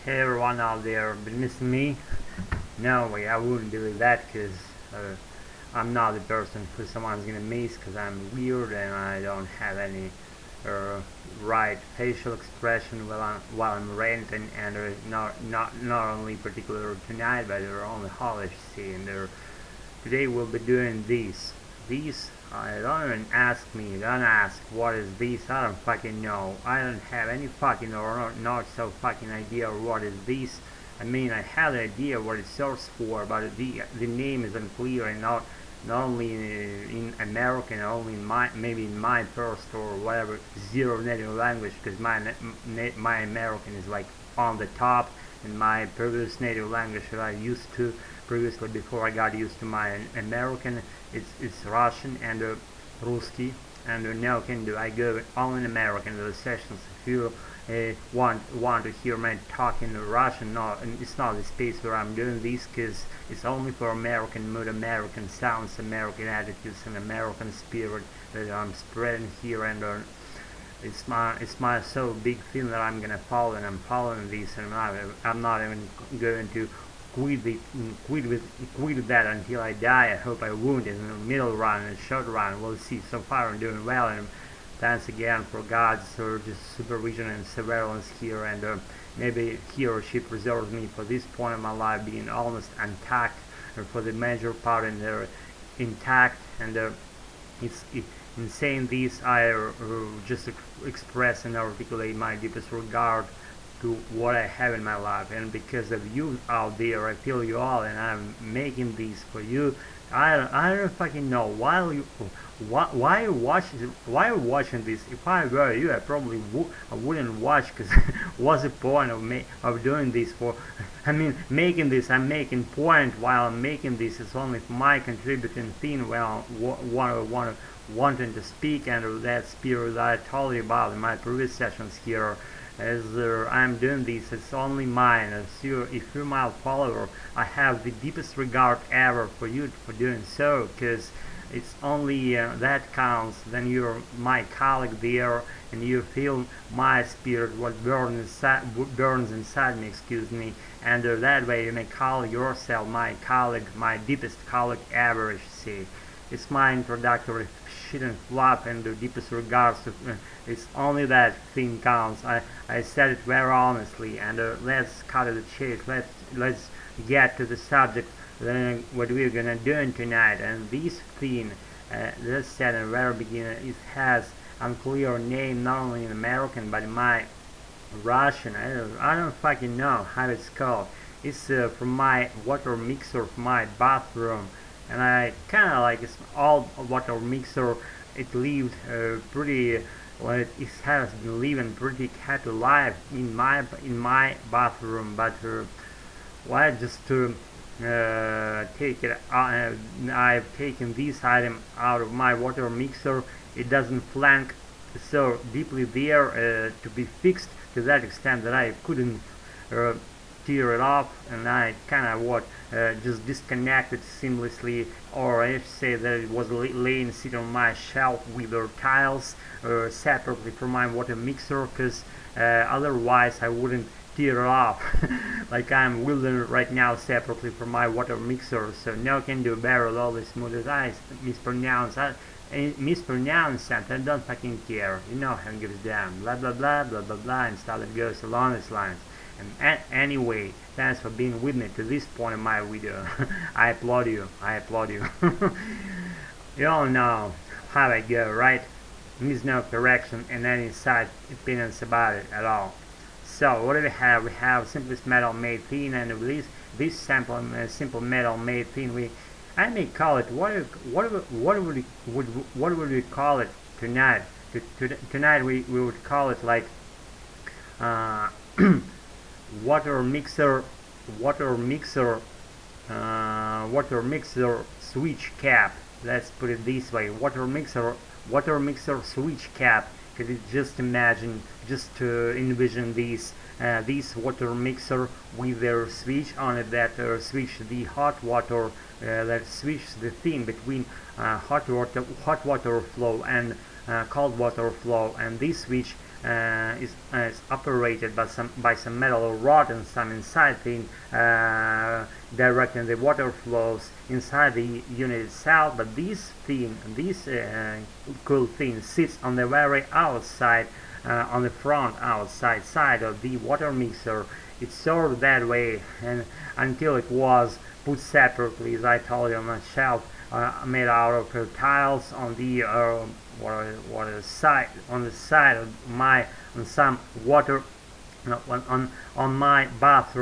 Hey everyone out there, been missing me? No way, I wouldn't do that because I'm not the person who someone's gonna miss because I'm weird and I don't have any uh, right facial expression while I'm ranting and not only particular tonight but on the holiday scene. Today we'll be doing these. These, don't even ask me, don't ask what is this, I don't fucking know. I don't have any fucking or not so fucking idea what is this. I mean, I have an idea what it serves for, but the name is unclear and not only in American, only in my maybe in my first or whatever zero native language, because my American is like on the top, and my previous native language that I used to previously before I got used to my American, it's Russian and Ruski, and now can do I go only in American the sessions. If you want to hear me talking Russian, no, it's not the space where I'm doing this because it's only for American mood, American sounds, American attitudes, and American spirit that I'm spreading here, and it's my so big thing that I'm gonna follow, and I'm following this, and I'm not even going to quit it, quit that until I die. I hope I won't in the middle run and short run. We'll see. So far I'm doing well, and thanks again for God's just supervision and surveillance here, and maybe He or she preserves me for this point in my life being almost intact, or for the major part in there intact, and in saying this, I just express and articulate my deepest regard to what I have in my life, and because of you out there, I feel you all, and I'm making these for you. I don't fucking know why you watching this. If I were you, I wouldn't watch, because what's the point of doing this for? I mean, making this, I'm making point while I'm making this. It's only my contributing thing. Well, wanting to speak, and that spirit that I told you about in my previous sessions here. As I'm doing this, it's only mine. If you're my follower, I have the deepest regard ever for you for doing so, because it's only that counts. Then you're my colleague there, and you feel my spirit, what burns inside me, excuse me, and that way you may call yourself my colleague, my deepest colleague ever, you see. It's my introductory shit and flop, and the deepest regards to it's only that thing counts. I said it very honestly, and let's cut to the chase. Let's get to the subject. What we're gonna do tonight, and this thing, let's said in the very beginning, it has unclear name not only in American but in my Russian. I don't fucking know how it's called. It's from my water mixer from my bathroom, and I kind of like it's all water mixer. It lived pretty. Well, it has been living pretty happy life in my bathroom, but well, just to take it, I've taken this item out of my water mixer. It doesn't flank so deeply there to be fixed to that extent that I couldn't uh, tear it off, and I kind of just disconnected seamlessly, or I should say that it was laying sitting on my shelf with the tiles separately from my water mixer, because otherwise I wouldn't tear it off like I'm wielding right now separately from my water mixer. So no can do better, all the smooth as I mispronounce something. I don't fucking care. You know how it gives damn. Blah blah blah blah blah blah and stuff that goes along these lines. And anyway, thanks for being with me to this point in my video. I applaud you. I applaud you. You all know how I go, right? Needs no correction and any side opinions about it at all. So what do we have? We have simplest metal made thin, and with this simple metal made thin, I may call it what would we call it tonight? Tonight we would call it like water mixer water mixer switch cap. Let's put it this way: water mixer switch cap. Could you just imagine, just to envision this water mixer with their switch on it that switch the hot water, that switch the thing between hot water flow and cold water flow, and this switch is operated by some metal rod and some inside thing directing the water flows inside the unit itself. But this cool thing sits on the very outside, on the front outside side of the water mixer. It's served that way, and until it was put separately, as I told you, on a shelf made out of tiles on the side of my some water on my bath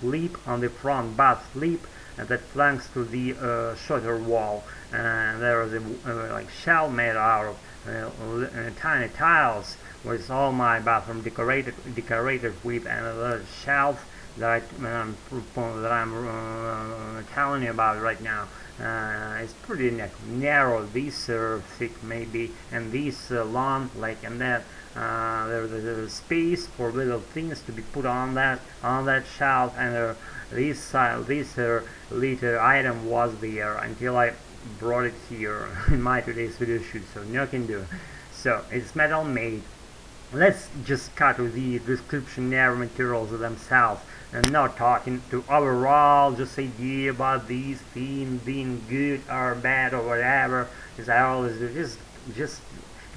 lip, on the front bath lip that flanks to the shutter wall. And there is a like shelf made out of tiny tiles, with all my bathroom decorated with, and a shelf that I'm telling you about right now. It's pretty narrow, this thick maybe, and this long, like, and that there's a space for little things to be put on that shelf, and this little item was there until I brought it here in my today's video shoot, so no can do. So it's metal made. Let's just cut to the descriptionary materials themselves, and not talking to overall just idea about these things being good or bad or whatever, as I always do. Just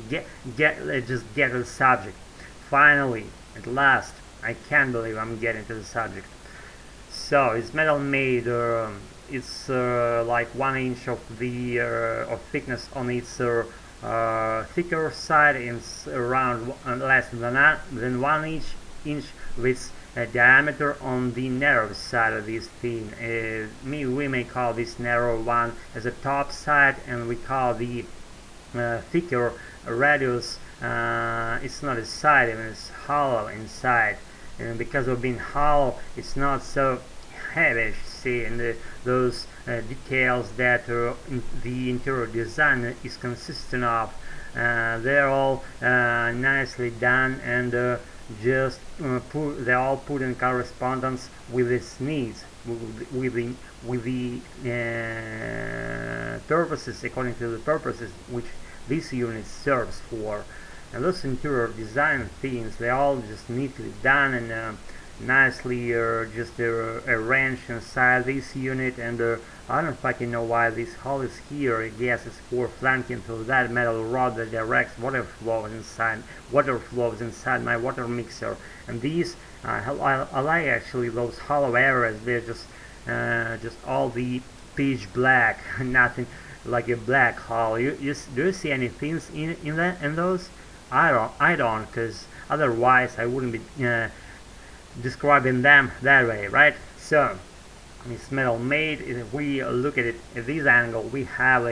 get to the subject. Finally, at last, I can't believe I'm getting to the subject. So it's metal made. It's like 1 inch of the of thickness on its thicker side, is around less than 1 inch with diameter on the narrow side of this thing. We may call this narrow one as a top side, and we call the thicker radius. It's not a side, even it's hollow inside, and because of being hollow, it's not so heavy. See, and those details that the interior design is consistent of, they're all nicely done, and they're all put in correspondence with its needs, with the purposes, according to the purposes which this unit serves for. And those interior design things, they all just neatly done and nicely just arranged inside this unit. And I don't fucking know why this hole is here. I guess it's for flanking to that metal rod that directs water flows inside my water mixer. And these I like actually those hollow areas. They're just all the pitch black, nothing like a black hole. Do you see any things in those? I don't, because otherwise I wouldn't be describing them that way, right? So it's metal made. If we look at it at this angle, we have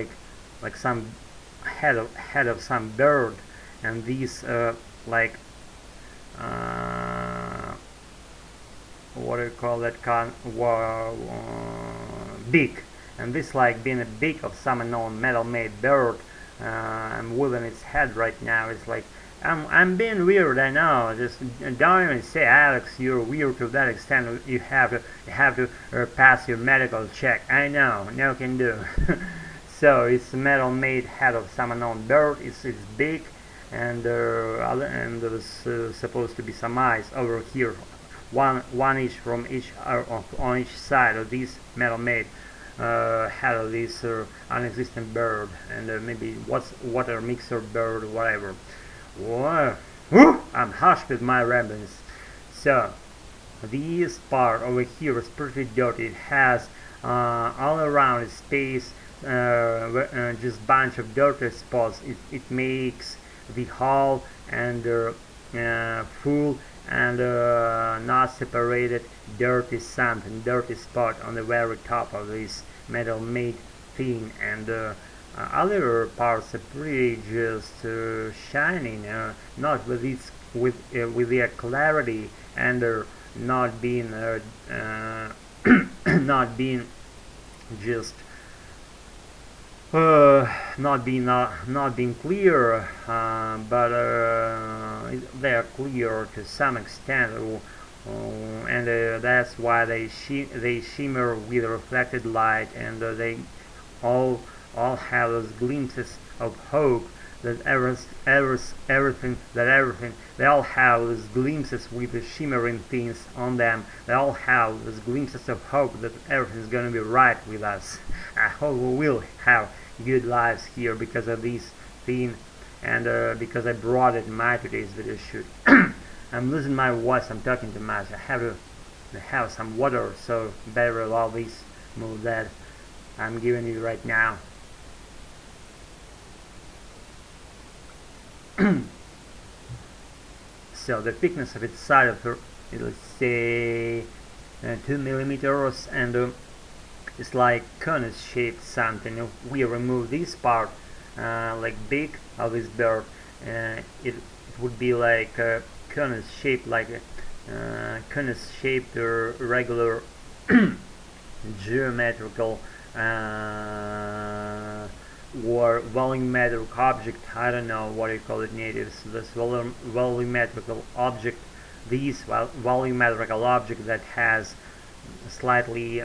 like some head of some bird, and these like what do you call that beak, and this like being a beak of some unknown metal made bird. I'm wielding its head right now. It's like I'm being weird, I know. Just don't even say, Alex, you're weird to that extent. You have to pass your medical check. I know, no can do. So it's a metal made head of some unknown bird. It's big, and there's supposed to be some eyes over here, one each from on each side of this metal made head of this unexistent bird, and maybe water mixer bird or whatever. Whoa. I'm hushed with my ramblings. So this part over here is pretty dirty. It has all around its space just bunch of dirty spots. It makes the hull and full and not separated dirty something, dirty spot on the very top of this metal made thing, and other parts are pretty just shining, not with its with their clarity, and not being not being just not being clear, but they are clear to some extent, and that's why they shimmer with reflected light, and they all have those glimpses of hope that everything, they all have those glimpses with the shimmering things on them. They all have those glimpses of hope that everything's gonna be right with us. I hope we will have good lives here because of this thing, and because I brought it in my today's video shoot. I'm losing my voice, I'm talking too much. I have to have some water, so better all this move that I'm giving you right now. So the thickness of its side of her, let's say 2 millimeters, and it's like conus shaped something. If we remove this part, like beak of this bird, it would be like a conus shaped, like a conus shaped or regular geometrical or volumetric object. I don't know what you call it, natives. This volumetrical object, this volumetrical object that has slightly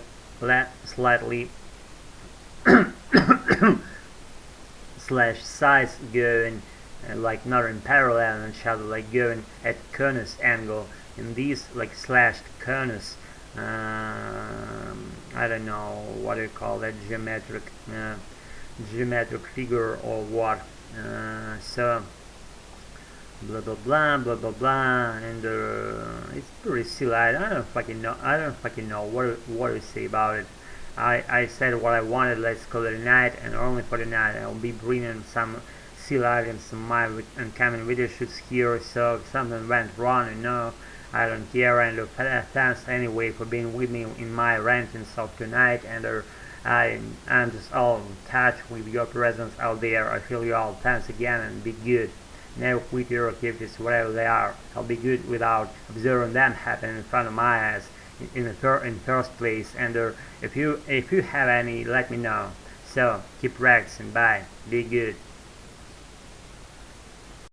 slash size going like not in parallel and shadow, like going at conus angle. In this like slashed conus, I don't know what you call that, geometric figure or what. So blah blah blah blah blah blah, and it's pretty silly. I don't fucking know what to say about it. I said what I wanted. Let's call it a night, and only for the night. I'll be bringing some silly items in my upcoming video shoots here. So if something went wrong, I don't care, and thanks anyway for being with me in my rantings of tonight, and I'm just all in touch with your presence out there. I feel you all. Thanks again, and be good. Never quit your activities, whatever they are. I'll be good without observing them happen in front of my eyes in first place. And if you have any, let me know. So keep practicing. Bye. Be good.